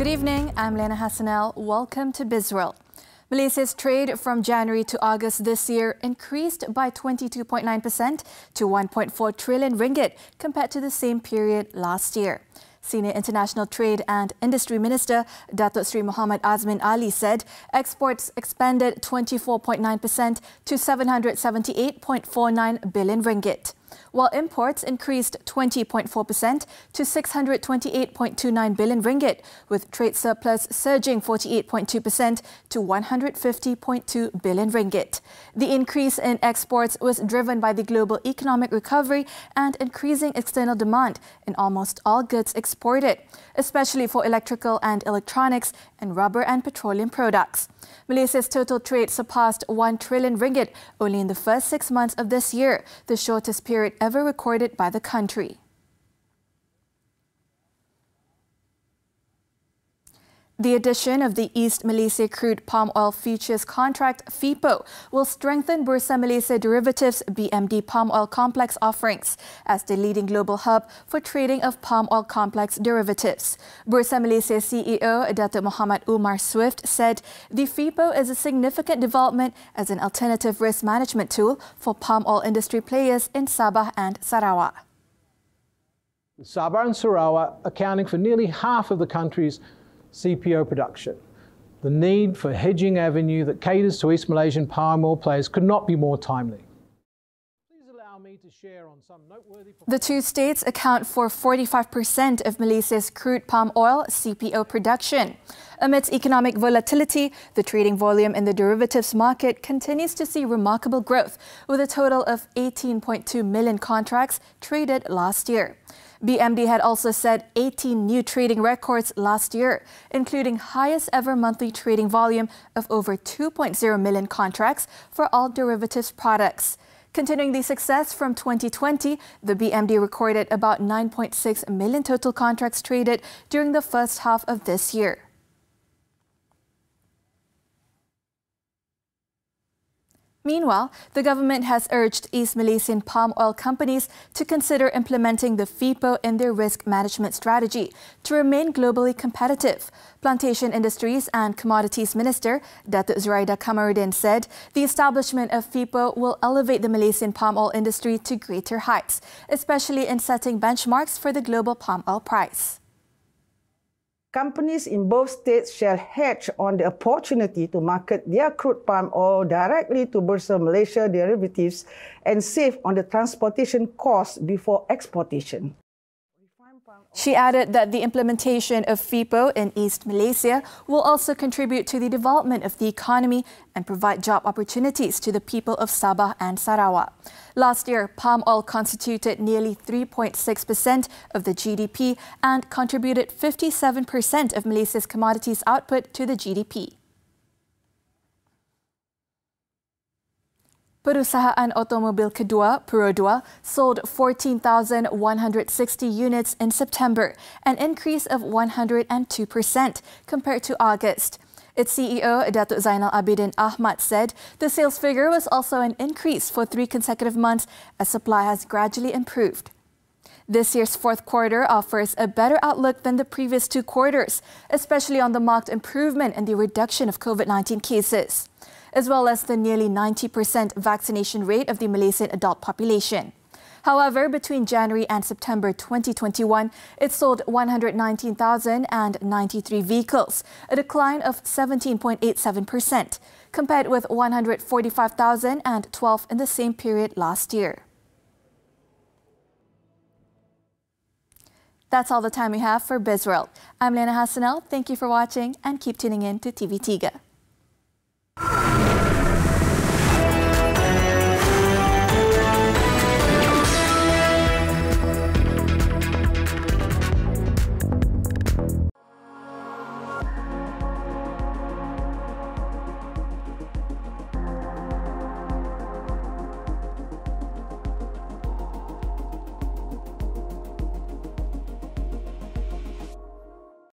Good evening, I'm Liyana Hassanel. Welcome to Bizworld. Malaysia's trade from January to August this year increased by 22.9% to 1.4 trillion ringgit compared to the same period last year. Senior International Trade and Industry Minister Datuk Sri Muhammad Azmin Ali said exports expanded 24.9% to 778.49 billion ringgit, while imports increased 20.4% to 628.29 billion ringgit, with trade surplus surging 48.2% to 150.2 billion ringgit. The increase in exports was driven by the global economic recovery and increasing external demand in almost all goods exported, especially for electrical and electronics and rubber and petroleum products. Malaysia's total trade surpassed 1 trillion ringgit only in the first 6 months of this year, the shortest period ever recorded by the country. The addition of the East Malaysia Crude Palm Oil Futures Contract FEPO will strengthen Bursa Malaysia Derivatives BMD Palm Oil Complex offerings as the leading global hub for trading of palm oil complex derivatives. Bursa Malaysia CEO Datuk Muhammad Umar Swift said the FEPO is a significant development as an alternative risk management tool for palm oil industry players in Sabah and Sarawak. Sabah and Sarawak accounting for nearly half of the country's CPO production. The need for a hedging avenue that caters to East Malaysian palm oil players could not be more timely. Please allow me to share on some noteworthy... The two states account for 45% of Malaysia's crude palm oil CPO production. Amidst economic volatility, the trading volume in the derivatives market continues to see remarkable growth, with a total of 18.2 million contracts traded last year. BMD had also set 18 new trading records last year, including highest ever monthly trading volume of over 2.0 million contracts for all derivatives products. Continuing the success from 2020, the BMD recorded about 9.6 million total contracts traded during the first half of this year. Meanwhile, the government has urged East Malaysian palm oil companies to consider implementing the FEPO in their risk management strategy to remain globally competitive. Plantation Industries and Commodities Minister Datuk Zuraida said the establishment of FEPO will elevate the Malaysian palm oil industry to greater heights, especially in setting benchmarks for the global palm oil price. Companies in both states shall hedge on the opportunity to market their crude palm oil directly to Bursa Malaysia derivatives and save on the transportation costs before exportation. She added that the implementation of FEPO in East Malaysia will also contribute to the development of the economy and provide job opportunities to the people of Sabah and Sarawak. Last year, palm oil constituted nearly 3.6% of the GDP and contributed 57% of Malaysia's commodities output to the GDP. Perusahaan otomobil kedua, Perodua, sold 14,160 units in September, an increase of 102% compared to August. Its CEO, Datuk Zainal Abidin Ahmad, said the sales figure was also an increase for 3 consecutive months as supply has gradually improved. This year's fourth quarter offers a better outlook than the previous 2 quarters, especially on the marked improvement in the reduction of COVID-19 cases, as well as the nearly 90% vaccination rate of the Malaysian adult population. However, between January and September 2021, it sold 119,093 vehicles, a decline of 17.87%, compared with 145,012 in the same period last year. That's all the time we have for Bizworld. I'm Liyana Hassanel. Thank you for watching and keep tuning in to TV3.